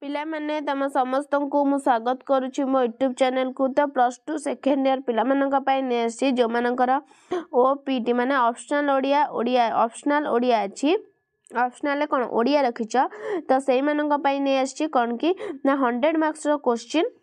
पिला माने तम समस्त को मु स्वागत करुच्ची मो यूट्यूब चैनल को। तो +2 सेकेंड ईयर पिला मानका पाई ने आसी जो मानकर ओपीटी माने ऑप्शनल ओडिया ऑप्शनल ओडिया अछि ऑप्शनल कौन ओडिया रखिच तो से मानका पाई ने आसी कौन कि ना 100 मार्क्स रो क्वेश्चन।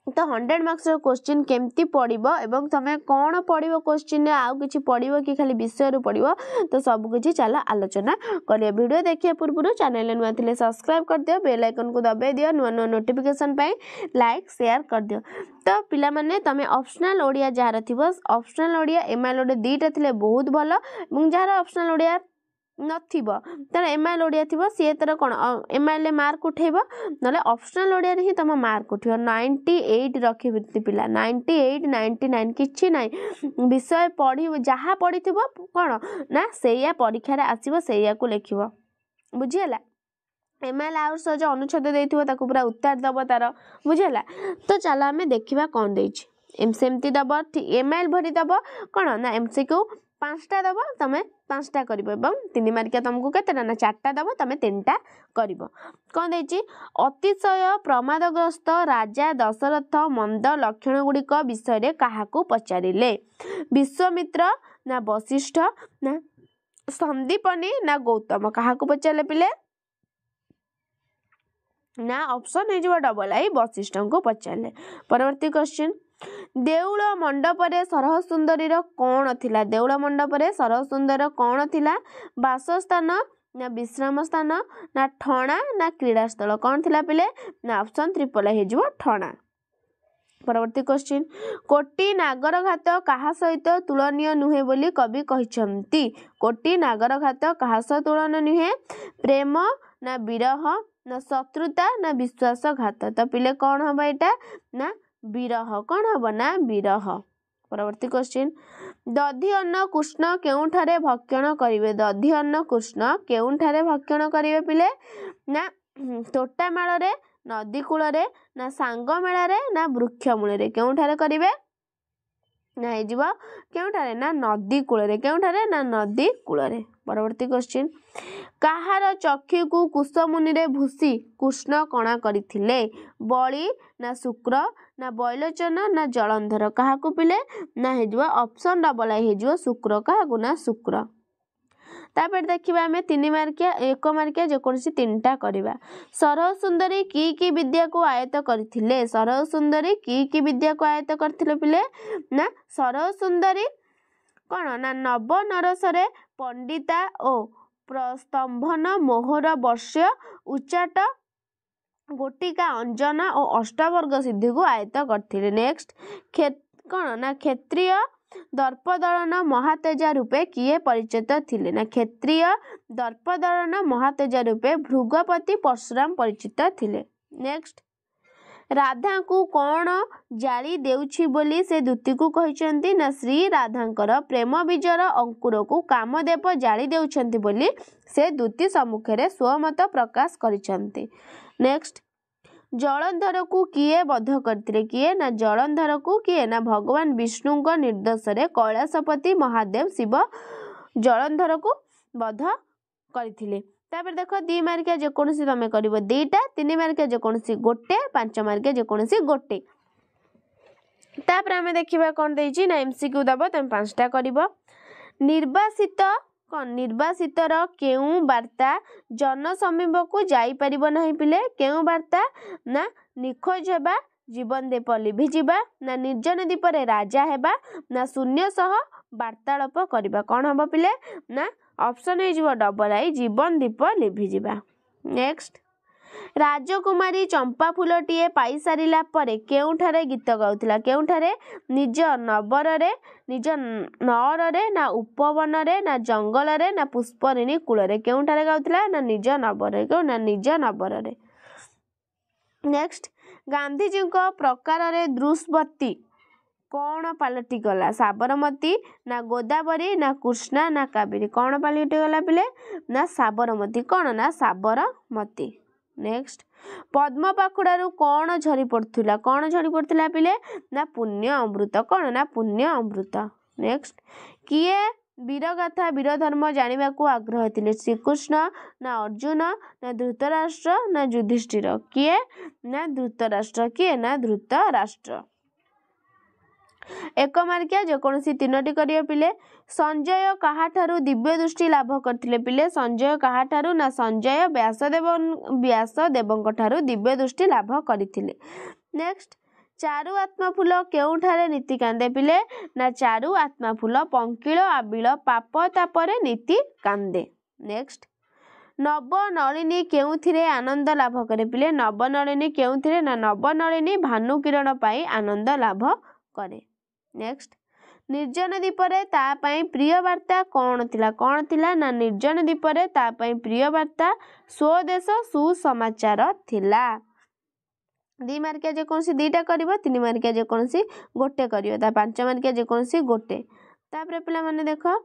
तो 100 मार्क्स रो क्वेश्चन केमती पड़िबो एवं तमे कौन पड़िबो क्वेश्चन आउ किछि पड़िबो कि खाली विषय रु पड़िबो तो सब किछि चला आलोचना करिया। वीडियो देखिया पूर्व चैनल नुआ थिले सब्सक्राइब कर दियो, बेल आइकन को दबाई दियो, नुआ नुआ नोटिफिकेशन पाई लाइक शेयर कर दियो। तो पिला माने तमे ऑप्शनल ओडिया जार थिबो ऑप्शनल ओडिया एमआईएल ओडिया दीटा थिले बहुत भलो एवं जार ऑप्शनल ओडिया नथिबो तर एमआईएल ओडिया थिबो सी तर कोन एमआईएल मार्क उठेबो नले ऑप्शनल ओडिया रे ही तम मार्क उठियो 98 रखिबि पिला 98 99 किछि नै विषय पढि जहा पढिथिबो कोन ना सेया परीक्षा रे आसीबो सेया को लिखिबो बुझियला। एमआईएल आउट जो अनुच्छेद देथिबो ताकू पूरा उत्तर दबो तार बुझियला। तो चला हमें देखिबा कोन देछि एमसेमती दबो एमआईएल भरि दबो कोन ना एमसीक्यू 5टा दबो तमे 5टा करिवो एवं 3 मार्किया तुमको केतेटा ना 4टा दबो तमे 3टा करिवो। कोन देछि अतिशय प्रमादग्रस्त राजा दशरथ मंद लक्षण गुड़िक विषय रे काहाकू पचारिले विश्वामित्र ना वशिष्ठ ना संदीपनी ना गौतम काहाकू पचारले पिले ना ऑप्शन हे जो डबल आई वशिष्ठ को पचारले। परवर्ती क्वेश्चन देउळ मंडपरे सरह सुंदरी कौन थिला देउळ मंडपरे सरह सुंदर कौन थिला वासस्थान ना विश्राम स्थान ना ठणा ना क्रीड़ा स्थल कौन थिला पिले ना ऑप्शन ट्रिपल हे जो ठणा। परवर्ती क्वेश्चन कोटी नागरघात कहा सहित तुलनीय नुहे बोली कवि कहिसंती कोटी नागरघात कहा सहित तुलनीय नुहे प्रेम ना विरह ना शत्रुता ना विश्वासघात तो पिले कौन हबा एटा ना विरह कौन हबो ना विरह। परवर्ती क्वेश्चन दधि अन्न कृष्ण केउठारे भक्षण करिवे दधि अन्न कृष्ण केउठारे भक्षण करिवे पिले ना तोटा माळ रे नदी कूल रे ना सांग मेला रे ना वृक्ष मूल रे केउठारे करिवे ना हे जीव केउठारे ना नदी कूल रे केउठारे ना नदी कूल रे। परवर्ती क्वेश्चन काहार चक्षु को कुशमुनि रे भूसी कृष्ण कणा करिथिले बळी ना शुक्र ना बैलोचन ना जलंधर काहाकू पिले ना हे जीव ऑप्शन डबल आई हे जीव शुक्र काहाकू ना शुक्र। तापर देखिबा हमें 3 मार्किया 1 मार्किया जे कोनसी 3टा करबा। सरह सुंदरी की विद्या को आयत्त करथिले सरह सुंदरी की विद्या को आयत्त करथिले पिले ना सरह सुंदरी कोन ना नव नरसरे पंडिता ओ प्रस्तंभन मोहर वर्ष उच्चाट गोटिका अंजना और अष्टवर्ग सिद्धि को आयत्त करथिले। नेक्स्ट कोन ना क्षेत्रीय दर्पदलन महातेजा रूपे किए परिचित थिले ना क्षेत्रीय दर्पदलन महातेजा रूपे भृगपति परशुराम परिचित थिले। नेक्स्ट राधा को कौन जाली देउछि बोली से दूती को कहिसंती ना श्री राधांकर प्रेम बीजर अंकुर को कामदेव जाली देउछंती बोली से दूती सम्मुख रे स्वमत प्रकाश करिसंती। नेक्स्ट जलंधर को किए बध करथिले किए ना जलंधर को किए ना भगवान विष्णु को निर्देश रे कैलाशपति महादेव शिव जलंधर को बध करथिले। तापर देखो 2 मार्किया जे कोनसी तमे करिवो 2टा 3 मार्किया जे कोनसी गोटे 5 मार्किया जे कोनसी गोटे। तापर हमें देखिबा कोन देछि ना एमसीक्यू दबो तमे 5टा करिवो। निर्वासित कौन निर्वासितर केउ वार्ता जन समीप को जाई परिबो नहीं पिले केउ वार्ता ना निखोज हेबा जीवन दीप लिभि जीवा ना निर्जन द्वीप रे राजा हेबा ना शून्य सह वार्तालाप करबा कौन हबो पिले ना ऑप्शन हे जीव डबल आई जीवन दीप लिभि जीवा। नेक्स्ट राजकुमारी चंपा फूलटीए पाई सारिला परे केउठारे गीत गाउथिला केउठारे निज नबर रे निज नर रे ना उपवन रे ना जंगल रे ना पुष्परिणी कूल रे केउठारे गाउथिला ना निज नबर रे ना निज नबर रे। नेक्स्ट गांधीजी को प्रकार रे द्रुस्वती कौन पलटि गला साबरमती ना गोदावरी ना कृष्णा ना कावेरी कौन पलटि गला पिले ना साबरमती कौन ना साबरमती। नेक्स्ट पद्म पाखुड़ारू कौन झरी पड़ुला पिले ना पुण्य अमृत कौन ना पुण्य अमृत। नेक्स्ट किए वीरगाथा वीरधर्म जानिबाकू आग्रह थिले श्रीकृष्ण ना अर्जुन ना धृतराष्ट्र ना युधिष्ठिर किए ना धृतराष्ट्र किए ना धृतराष्ट्र। एक मार्किया जेकोसी तीनोटी करिए पिले संजय काहाठारू दिव्य दृष्टि लाभ करथिले पिले संजय काहाठारू ना संजय व्यासदेवଙ୍କ ठारू दिव्य दृष्टि लाभ करथिले। नेक्स्ट चारु आत्माफुल केउठारे नीति कांदे पिले ना चारु आत्माफुल पंकिल आबिल पाप तापरे नीति कांदे। नेक्स्ट नवनलिनी केउथिरे आनंद लाभ करे पिले नवनलिनी केउथिरे ना नवनलिनी भानु किरण पाई आनंद लाभ करे। नेक्स्ट निर्जन द्वीपरे ता पाई प्रिय वार्ता कौन थिला ना निर्जन द्वीपरे ता पाई प्रिय वार्ता स्वदेश सुसमाचार थिला। 2 मार्किया जेकोसी 2टा करिवो 3 मार्किया जेकोसी गोटे करिवो ता 5 मार्किया जेकोसी गोटे। तापरे पिला माने देखो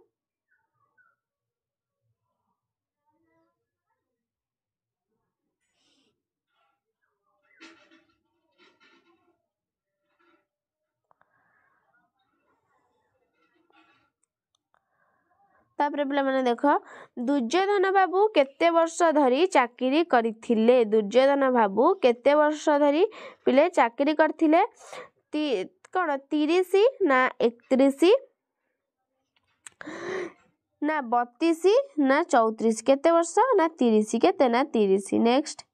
तापरे पिला माने देखो दुर्योधन बाबू केते वर्ष धरी चाकरी करथिले दुर्योधन बाबू केते वर्ष धरी पिले चाकरी करथिले कौन 30 ना 31 ना 32 ना 34 केते वर्ष ना 30 केते ना 30। नेक्स्ट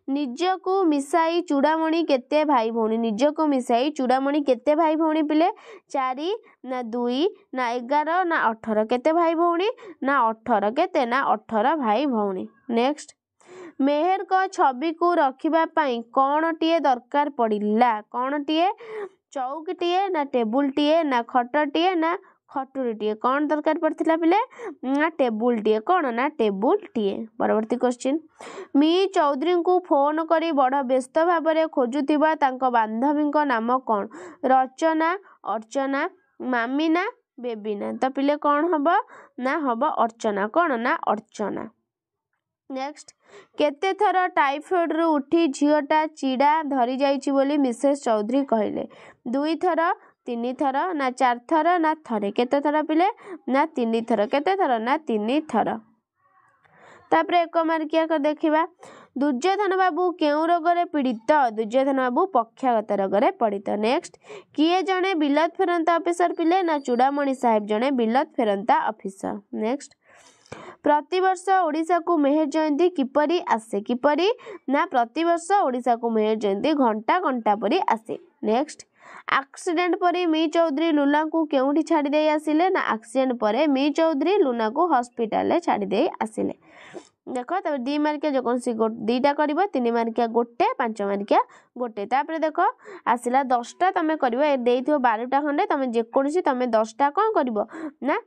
निजको मिसाई चूड़ामणि केते भाई भौणी निजको मिसाई चूड़ामणि केते भाई भौणी पिले 4 ना 2 ना 11 ना 18 केते भाई भौणी ना 18 केते ना 18 भाई भौणी। नेक्स्ट मेहर को छवि को रखिबा पाई कौन टीए दरकार पड़िला कौन टीए चौक टीए ना टेबुल टीए ना खट टीए ना खटुरी टीए कौन दरकार पड़थिला पिले ना टेबुल टीए कौन ना टेबुल टीए। परवर्ती क्वेश्चन मी चौधरी को फोन करी बड़ व्यस्त भाव में खोजुथिबा तांको बांधवींको नाम कौन रचना अर्चना मामिना बेबीना तो पिले कौन हबो ना हबो अर्चना कौन ना अर्चना। नेक्स्ट केते थर टाइफॉइड रु उठी झीटा चिड़ा धरी जाइछि बोली मिसेस चौधरी कहले 2 थर 3 थर ना 4 थर ना थरे केते थर पिले ना 3 थर केते थर ना 3 थर। तापरे 1 मार्किया कर देखिबा दुर्योधन बाबू केउ रोगरे पीड़ित दुर्योधन बाबू पक्षाघात रोगरे पीड़ित। नेक्स्ट किए जणे बिलत फेरंता ऑफिसर पिले ना चूड़ामणि साहेब जणे बिलत फेरंता ऑफिसर। नेक्स्ट प्रतिवर्ष ओडिशा को मेहर जयंती किपरि आसे किपरि ना प्रतिवर्ष ओडिशा को मेहर जयंती घंटा घंटा परी आसे। नेक्स्ट एक्सीडेंट परी मी चौधरी लुना को केउठी छाड़ी दे आसिले ना एक्सीडेंट परे मी चौधरी लुना को हॉस्पिटल ले छाड़ी दे आसिले। देखो तब 2 मार्किया जो कौन सी 2टा करिवो 3 मार्किया गोटे 5 मार्किया गोटे। तापरे देखो आसिला 10टा तमे करिवो देइथिबो 12टा खंडे तमे जे कोनसी तमे 10टा कोन करिवो ना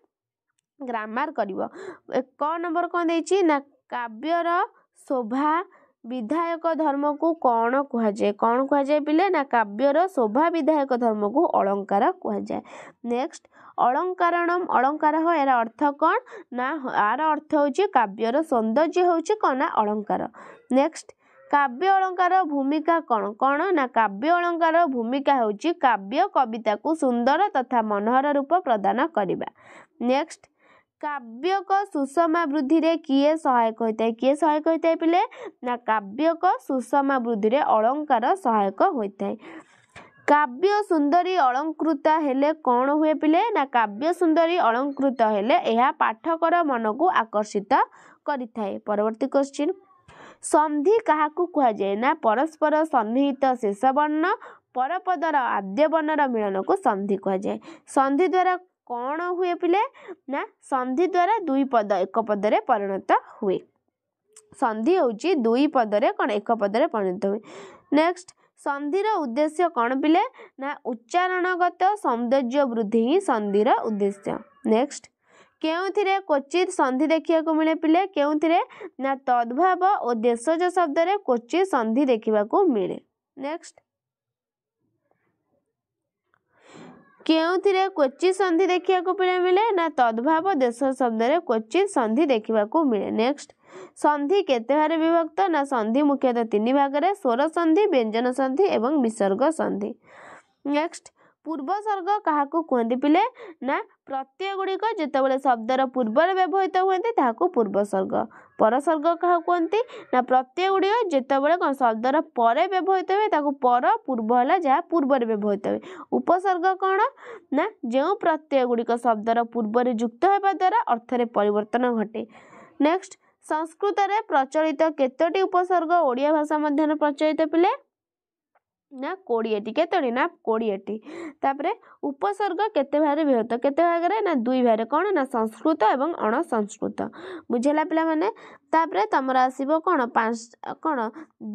ग्रामर करिवो। 1 नंबर कोन देइछि ना काव्यर शोभा विधायक धर्म को कौन कह जाए पिले ना काव्यर शोभा विधायक धर्म को अलंकार कह जाए। नेक्स्ट अलंकारणम अलंकार हो यार अर्थ कौन ना यार अर्थ होची काव्यर सौंदर्य होची कौन ना अलंकार। नेक्स्ट काव्य अलंकार भूमिका कौन कौन ना काव्य अलंकार भूमिका होची काव्य कविता को सुंदर तथा मनोहर रूप प्रदान करिबा। नेक्स्ट काव्य को सुषमा वृद्धि रे किए सहायक होता है पिले ना काव्य को सुषमा वृद्धि रे अलंकार सहायक होता है। काव्य सुंदरी अलंकृत हेले कौन हुए पिले ना काव्य सुंदरी अलंकृत हेले यह पाठकर मन को आकर्षित करिथाए। परवर्ती क्वेश्चन संधि काहाकू कहा जाए ना परस्पर सन्निहित शेष वर्ण परपदर आद्य वर्णर मिलन को संधि कहा जाए। संधि द्वारा कौन हुए पिले ना संधि द्वारा 2 पद 1 पदरे परिणत हुए संधि होची 2 पदरे कौन 1 पदरे परिणत हुए। नेक्स्ट संधिर उद्देश्य कौन पिले ना उच्चारणगत सौंदर्य वृद्धि ही संधिर उद्देश्य। नेक्स्ट केउथिरे क्वचित संधि देखिया को मिले पिले केउथिरे ना तद्भाव और देशज शब्द रे क्वचित संधि देखिबा को मिले। नेक्स्ट केउथिरे क्वचित संधि देखिया को मिले ना तद्भाव देश शब्द रे क्वचित संधि देखिबा को मिले। नेक्स्ट संधि केते भारे विभक्त ना संधि मुख्यतः 3 भाग रे स्वर संधि व्यंजन संधि एवं विसर्ग संधि। नेक्स्ट पूर्व सर्ग काहाकू कहंती पिले ना प्रत्यय गुड़िक जितेबाला शब्दर पूर्वर व्यवहित हुए ताकू पूर्वसर्ग परसर्ग क्या कहते ना प्रत्यय गुड़िक जितेबाला कौन शब्दर पर व्यवहित हुए ताकू पर पूर्व है जहाँ पूर्वर व्यवहित हुए उपसर्ग कौन ना जो प्रत्यय गुड़िक शब्दर पूर्वर युक्त होगा द्वारा अर्थ परिवर्तन घटे। नेक्स्ट संस्कृत रे प्रचलित केतोटी उपसर्ग ओडिया भाषा मध्य प्रचलित पिले ना 20टी केतोटी ना 20टी तापरे उपसर्ग केते भाग विभक्त केते भाग रे ना 2 भाग कौन ना संस्कृत एवं अण संस्कृत बुझेला पिला माने तापरे तमर आसीबो कौन 5 कौन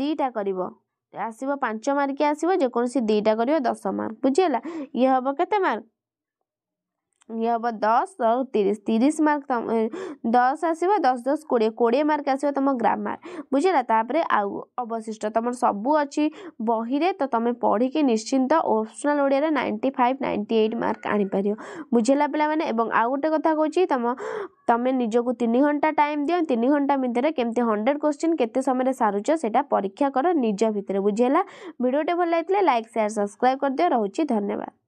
2टा करिवो आसीबो 5 मार्क आसीबो जे कोनसी 2टा करिवो 10 मार्क बुझेला ये हबो केते मार्क ये हम 10 और 30 मार्क 10 आसो 10 10 20 20 मार्क आसो तुम ग्रामर बुझेगा तापर आउ अवशिष्ट तुम सबू अच्छी बही रे तो तुम पढ़ी कि निश्चिंत ऑप्शनल ओडिया 95 98 मार्क आनीपर बुझेगा पिला माने एवं आउ गोटे कथा कहूँ तुम निजक 3 घंटा टाइम दियो 3 घंटा भितर केमती 100 क्वेश्चन केते समय सारुच सेटा परीक्षा कर निज भितर बुझेगा वीडियोटे भल लगे लाइक शेयर सब्सक्राइब कर दियो। रहुची धन्यवाद।